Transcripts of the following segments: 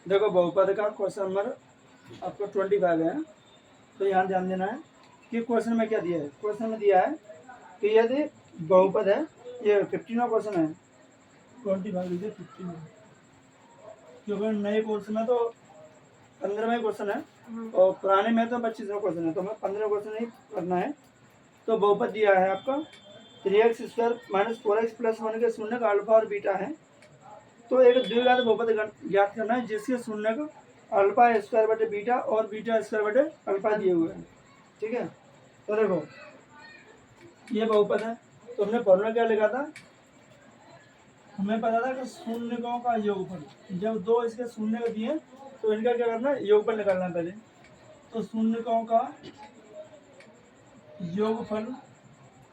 देखो बहुपद का क्वेश्चन नंबर आपको 25 है। तो यहाँ ध्यान देना है कि क्वेश्चन में क्या दिया है। क्वेश्चन में दिया है कि यदि बहुपद है, ये 15वां क्वेश्चन है। 25 लीजिए 15, क्योंकि नए कोर्स में तो 15वां क्वेश्चन है और पुराने में तो 25वां क्वेश्चन है, तो हमें 15 क्वेश्चन ही करना है। तो बहुपद दिया है आपका 3x² - 4x + 1 के शून्य का अल्फा और बीटा है। तो एक द्विघात बहुपद ज्ञात करना है जिसके शून्य को अल्फा स्क्वायर बटे बीटा और बीटा स्क्वायर बटे अल्फा दिए हुए हैं। ठीक है, तो देखो ये बहुपद है, तो हमने फॉर्मूला क्या लिखा था, हमें पता था कि शून्यकों का योगफल। जब दो इसके शून्य को दिए तो इनका क्या करना है, योगफल निकालना है पहले। तो शून्यकों का योगफल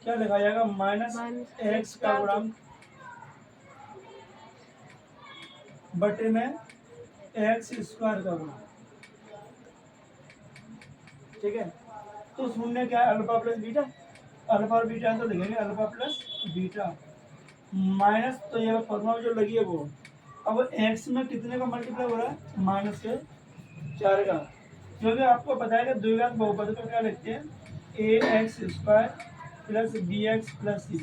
क्या लिखा जाएगा, -x का गुणांक बटे में x² का गुणा। ठीक है, तो शून्य क्या है, अल्फा प्लस बीटा। अल्फा और बीटा तो लिखेंगे अल्फा प्लस बीटा माइनस, तो ये फॉर्मूला जो लगी है वो। अब x में कितने का मल्टीप्लाई हो रहा है, -4 का, क्योंकि आपको पता है कि द्विघात बहुपद को क्या लिखते हैं, ax² + bx + c।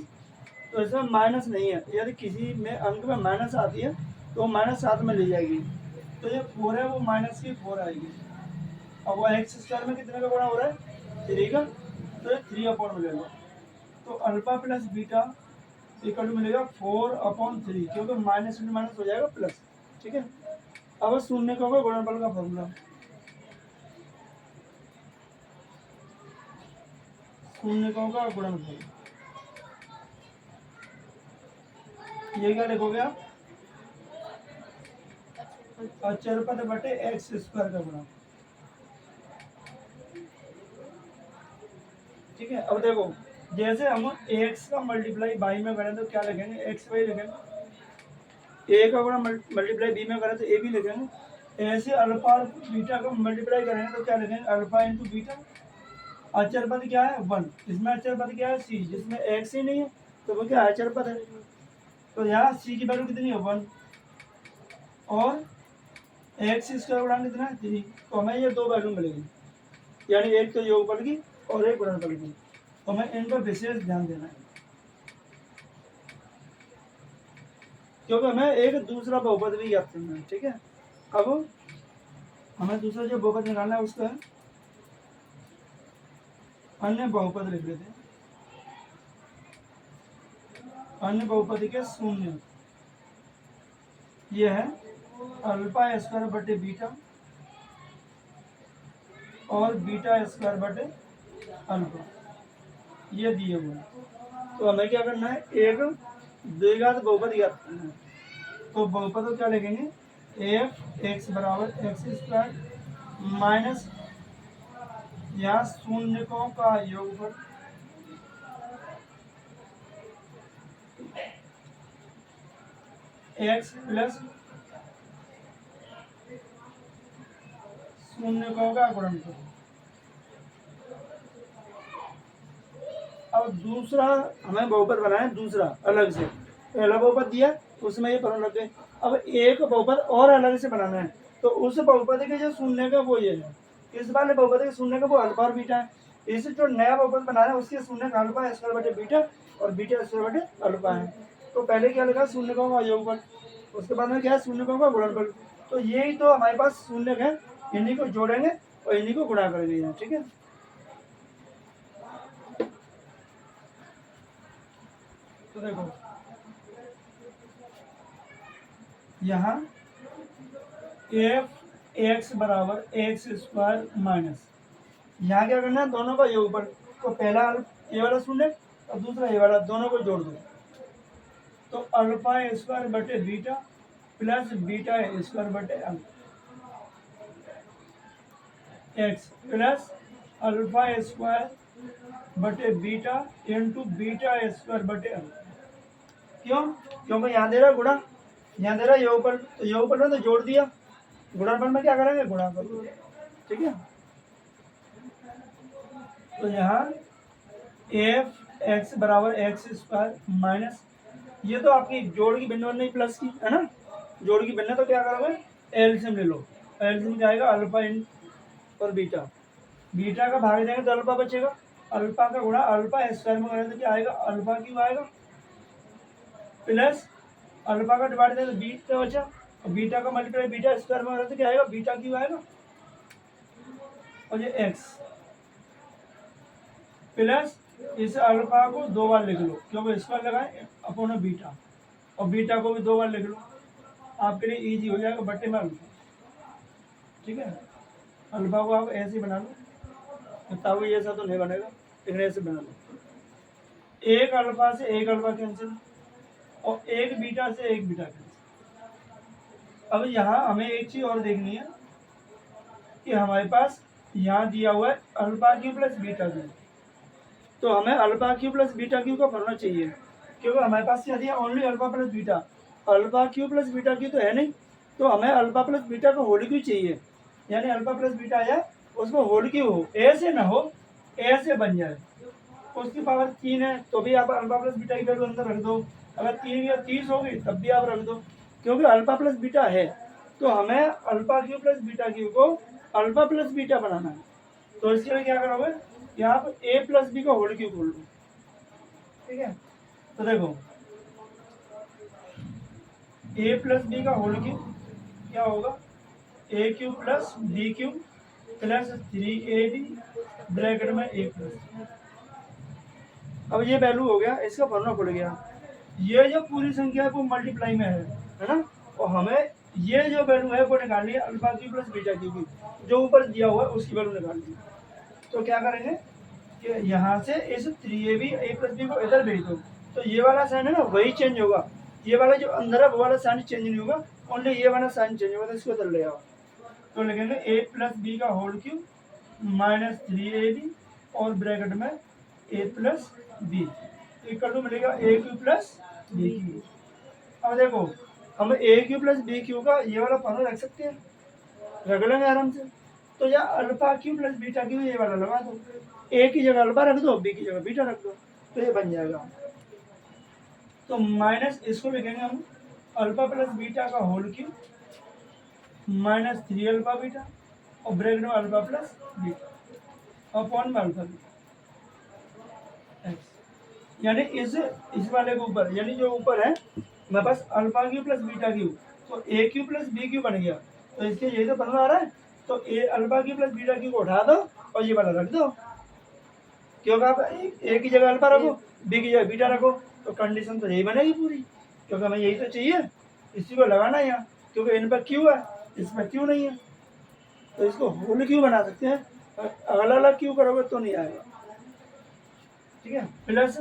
तो इसमें माइनस नहीं है, यदि किसी में अंक में माइनस आती है तो -7 में ले जाएगी। तो ये 4 है, वो -4 आएगी। अब वो x² में कितने का गुणा हो रहा है, 3 का, तो ये 3/, मिलेगा। तो अल्फा प्लस बीटा इक्वल मिलेगा 4/3, क्योंकि माइनस में माइनस हो जाएगा प्लस। ठीक है, अब शून्य का होगा गुणनफल का फॉर्मूला। शून्य का होगा गुणनफल, ये क्या लिखोगे आप, अचरपद बटे x² का गुणा। ठीक है, अब देखो जैसे हम x का मल्टीप्लाई बाई में करें तो क्या लिखेंगे, x वाई लिखेंगे। a का गुणा मल्टीप्लाई b में करें तो a भी लिखेंगे। ऐसे अल्फा और बीटा को मल्टीप्लाई करेंगे तो क्या लिखेंगे, अल्फा इंटू बीटा। अचर पद क्या है, 1। इसमें अचर पद क्या है, c, जिसमें x ही नहीं है तो वो क्या अचर पद है। तो यहाँ c की वैल्यू कितनी है, 1, और x² गुणा कितना है, 3। तो हमें ये दो वैल्यू मिलेगी, यानी एक तो योगफल की और एक गुणनफल की। तो हमें इन पर विशेष ध्यान देना है, क्योंकि हमें एक दूसरा बहुपद भी ज्ञात करना है। ठीक है, अब हमें दूसरा जो बहुपद निकालना है उसका अन्य बहुपद लिख लेते हैं। अन्य बहुपद के शून्य, ये है अल्फा² बटे बीटा और बीटा² बटे अल्फा, ये दिए हुए हैं। तो हमें क्या करना है, एक द्विघात बहुपद ज्ञात करना है। तो बहुपद को क्या लिखेंगे, f(x) = x² माइनस यहाँ शून्यकों का योगफल x प्लस शून्यकों का गुणनफल। अब दूसरा हमें बहुपद बनाना है, दूसरा अलग से। पहला बहुपद दिया उसमें ये फॉर्मूला लग गए। अब एक बहुपद और अलग से बनाना है, तो उस बहुपद के जो शून्य का वो ये है, इस वाले बहुपद के शून्य का वो अल्फा और बीटा है। इस जो नया बहुपद बनाना है उसके शून्य का अल्फा² बटे बीटा और बीटा² बटे अल्फा है। तो पहले क्या लगा, शून्यकों का योगफल, उसके बाद में क्या है, शून्यकों का गुणनफल। तो यही तो हमारे पास शून्य है, इन्हीं को जोड़ेंगे और इन्हीं को गुणा करेंगे। ठीक है, तो देखो यहाँ f(x) = x² माइनस, यहाँ क्या करना है, दोनों का योगफल। तो पहला ये वाला शून्य और दूसरा ये वाला, दोनों को जोड़ दो। तो अल्फा² बटे बीटा प्लस बीटा² बटे x प्लस अल्फा² बटे बीटा इंटू बीटा² बटे अल्फा। क्यों, क्योंकि यहाँ दे रहा गुणा, यहाँ दे रहा योगफल, तो योगफल में तो जोड़ दिया, गुणनफल में क्या करेंगे, गुणा कर दो। ठीक है, तो यहाँ f(x) = x² माइनस, ये तो आपकी जोड़ की भिन्न नहीं प्लस की है ना, जोड़ की भिन्न, तो क्या करोगे, एलसीएम ले लो, एलसीएम क्या आएगा अल्फा इन और बीटा, बीटा का भाग देंगे तो अल्फा बचेगा, अल्फा का गुणा अल्फा स्क्वायर में करेंगे तो क्या आएगा अल्फा क्यूब आएगा, प्लस अल्फा का डिवाइड देंगे तो बीटा बचा, और बीटा का मल्टीप्लाई बीटा स्क्वायर में करेंगे तो क्या आएगा बीटा क्यूब आएगा, और ये एक्स प्लस इस अल्फा को 2 बार लिख लो क्योंकि स्क्वायर लगाए अपॉन बीटा, और बीटा को भी 2 बार लिख लो, आपके लिए इजी हो जाएगा बट्टे में अल्फा। ठीक है, अल्फा को आप ऐसे बना लो, बताओ ये ऐसा तो नहीं बनेगा लेकिन ऐसे बना लो, एक अल्फा से एक अल्फा कैंसिल और एक बीटा से एक बीटा कैंसिल। अब यहाँ हमें एक चीज और देखनी है कि हमारे पास यहाँ दिया हुआ है alpha Q plus beta cube, तो हमें alpha Q plus beta Q का फॉर्मूला चाहिए क्योंकि हमारे पास यहाँ दिया only alpha plus beta, alpha Q plus beta cube तो है नहीं, तो हमें अल्फा प्लस बीटा का होल क्यू चाहिए, यानी अल्फा प्लस बीटा है उसमें होल क्यू हो, ऐसे ना हो ऐसे बन जाए, उसकी पावर 3 है तो भी आप अल्फा प्लस बीटा की वैल्यू अंदर रख दो, अगर 3 या 30 होगी तब भी आप रख दो, क्योंकि अल्फा प्लस बीटा है तो हमें alpha Q plus beta cube को अल्फा प्लस बीटा बनाना है, तो इसके लिए क्या करोगे कि आप ए प्लस बी का होल क्यू खोल लो। ठीक है, तो देखो ए प्लस बी का होल क्यू क्या होगा a cube plus b cube plus 3ab bracket में ए प्लस, अब ये वैल्यू हो गया, इसका फॉर्मूला खुल गया, ये जो पूरी संख्या है वो मल्टीप्लाई में है ना, और हमें ये जो वैल्यू है वो निकालनी है alpha Q plus beta Q की, जो ऊपर दिया हुआ है उसकी वैल्यू निकालनी है, तो क्या करेंगे कि यहाँ से इस 3ab ए प्लस बी को इधर भेज दो, तो ये वाला साइन है ना वही चेंज होगा, ये वाला जो अंदर है वो वाला साइन चेंज नहीं होगा, ओनली ये वाला साइन चेंज होगा, तो इसको इधर ले आओ, तो लिखेंगे ए प्लस बी का होल क्यू माइनस 3ab और ब्रैकेट में a plus B, equal to मिलेगा ए क्यू प्लस बी क्यू। अब देखो हम ए क्यू प्लस बी क्यू का ये वाला फॉर्मूला रख सकते हैं, रख लेंगे आराम से, तो या alpha Q plus beta Q ये वाला लगा दो, ए की जगह अल्फा रख दो बी की जगह बीटा रख दो, तो ये बन जाएगा, तो माइनस इसको लिखेंगे हम अल्फा प्लस बीटा का whole Q minus 3 alpha beta और ब्रैकेट में अल्फा प्लस बीटा अपॉन में अल्फा बीटा, यानी इस वाले के ऊपर, यानी जो ऊपर है मेरे पास alpha Q plus beta cube, तो a cube plus b cube बन गया, तो इसके यही तो बनना आ रहा है, तो a alpha Q plus beta cube को उठा दो और ये वाला रख दो, क्योंकि आप ए की जगह अल्फा रखो बी की जगह बीटा रखो, तो कंडीशन तो यही बनेगी पूरी, क्योंकि हमें यही तो चाहिए, इसी को लगाना है यहाँ, क्योंकि इन पर क्यू है इसमें क्यू नहीं है, तो इसको होल क्यू बना सकते हैं, अलग अलग क्यू करोगे तो नहीं आएगा। ठीक है, प्लस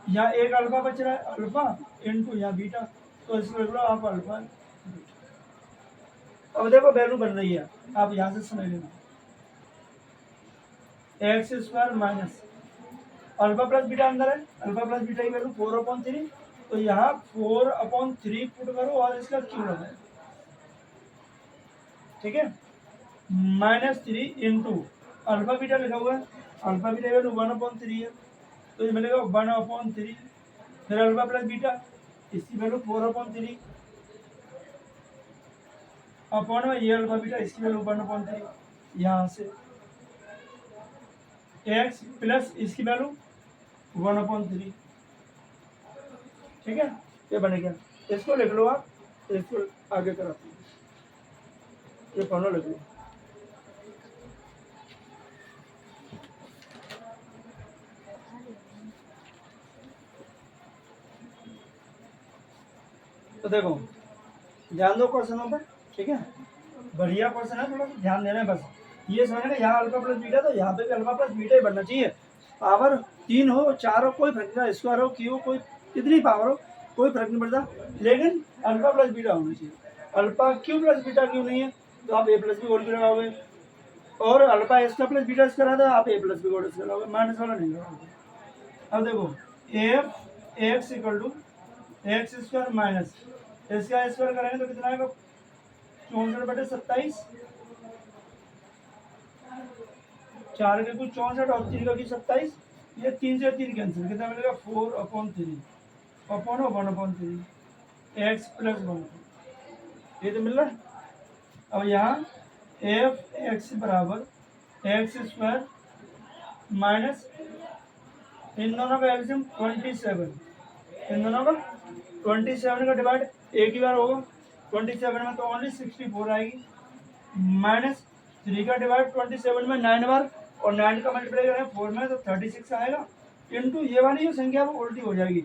यहाँ एक अल्फा बच रहा है अल्फा इनटू यहाँ बीटा, तो इसको लिख लो आप अल्फा। अब देखो वैल्यू बन रही है, आप यहाँ से समझ लेना, x square minus alpha plus beta अंदर है, अल्फा प्लस बीटा की वैल्यू 4/3, तो यहाँ 4/3 पुट करो और इसका क्यू लगाओ। ठीक है, -3 इंटू अल्फा बीटा लिखा हुआ है, अल्फा बीटा वैल्यू 1/3 है, तो ये मिलेगा 1/3, फिर अल्फा प्लस बीटा इसकी वैल्यू 4/3 अपॉन में ये अल्फा बीटा इसकी वैल्यू 1/3, यहाँ से एक्स प्लस इसकी वैल्यू 1/3। ठीक है, ये बन गया, इसको लिख लो आप, इसको आगे कराते हैं, ये फॉर्मूला लिख लो। तो देखो ध्यान दो क्वेश्चनों पर, ठीक है, बढ़िया क्वेश्चन है, थोड़ा सा ध्यान देना है बस, ये समझना यहाँ अल्फा प्लस बीटा, तो यहाँ पे भी अल्फा प्लस बीटा ही बनना चाहिए, पावर 3 हो 4 हो कोई फर्क नहीं, स्क्वायर हो क्यू हो कोई कितनी पावर हो कोई फर्क नहीं पड़ता, लेकिन अल्फा प्लस बीटा होना चाहिए, alpha Q plus beta Q नहीं है तो आप ए प्लस बी होल क्यू लगाओगे, और alpha square plus beta square आता है आप ए प्लस बी होल स्क्वायर लगाओगे, माइनस वाला नहीं लगाओगे। अब देखो F X equal to X square minus इसका स्क्वायर करेंगे तो कितना आएगा 64/27, 4 के कुछ 64 और 3 का कुछ 27, ये 3 से 3 कैंसिल, कितना मिलेगा 4/3 अपॉन 1/3 एक्स प्लस 1, ये तो मिल रहा है। अब यहाँ एफ एक्स बराबर एक्स स्क्वायर माइनस इन दोनों का एल्सियम 27, इन दोनों का 27 का डिवाइड एक ही बार होगा, 27 में तो ओनली 64 आएगी, माइनस 3 का डिवाइड 27 में 9 बार, और 9 का मल्टीप्लाई करें 4 में तो 36 आएगा, इंटू ये वाली जो संख्या वो उल्टी हो जाएगी,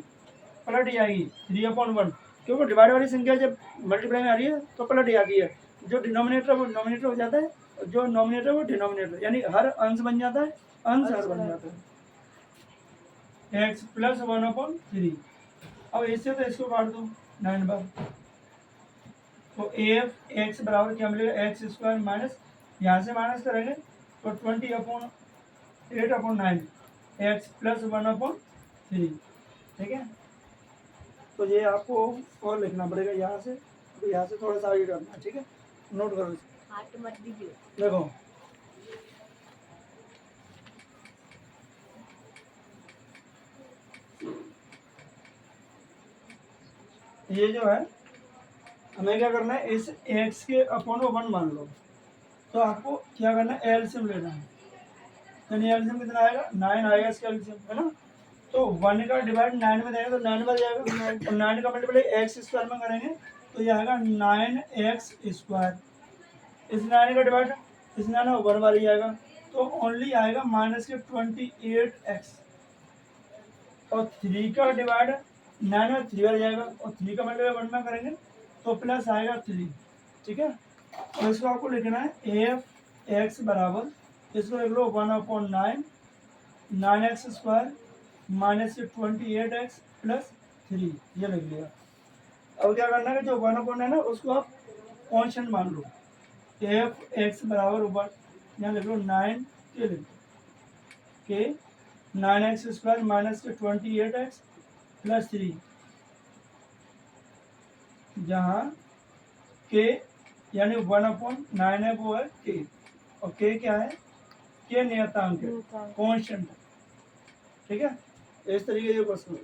पलट जाएगी 3/1, क्योंकि डिवाइड वाली संख्या जब मल्टीप्लाई में आ रही है तो पलट जाती है, जो डिनोमिनेटर वो डिनोमिनेटर हो जाता है, और जो नोमिनेटर वो डिनोमिनेटर, यानी हर अंश बन जाता है, अंश हर बन जाता है, एक्स प्लस 1/3। अब इससे तो इसको काट दो 9 बार, तो एफ एक्स बराबर क्या मिलेगा, एक्स स्क्वायर माइनस यहाँ से माइनस करेंगे तो 20/8/9 एक्स प्लस 1/3, ठीक है। तो ये आपको और लिखना पड़ेगा यहाँ से, तो यहाँ से थोड़ा सा आगे करना है, ठीक है, नोट करो हाथ मत दीजिए। देखो। ये जो है हमें क्या करना है, इस x के अपॉन 1 मान लो, तो आपको क्या करना है, एलसीएम लेना है, यानी एलसीएम कितना आएगा, 9 आएगा इसका एलसीएम, है ना। तो 1 का डिवाइड 9 में देंगे तो 9 बार जाएगा, और 9 का मल्टीप्लाई एक्स स्क्वायर में करेंगे तो ये आएगा 9x स्क्वायर, इस 9 का डिवाइड इस 9 1 बार ही आएगा, तो ओनली आएगा माइनस के 28x, और 3 का डिवाइड 9 में 3 बार जाएगा, और 3 का मल्टीप्लाई 1 में करेंगे तो प्लस आएगा 3, ठीक है। और इसको आपको लिखना है एफ एक्स बराबर, इसको लिख लो 1/9 9x square minus 28x plus 3, ये लिख लिया। अब क्या करना है, जो 1/9 है ना उसको आप कॉन्स्टेंट मान लो, एफ एक्स बराबर ऊपर यहाँ लिख लो 9 के लिख के 9x square minus 28x plus 3, जहाँ के यानी 1/9 है वो है के, और के क्या है, के नियतांक है, कांस्टेंट, ठीक है। इस तरीके से क्वेश्चन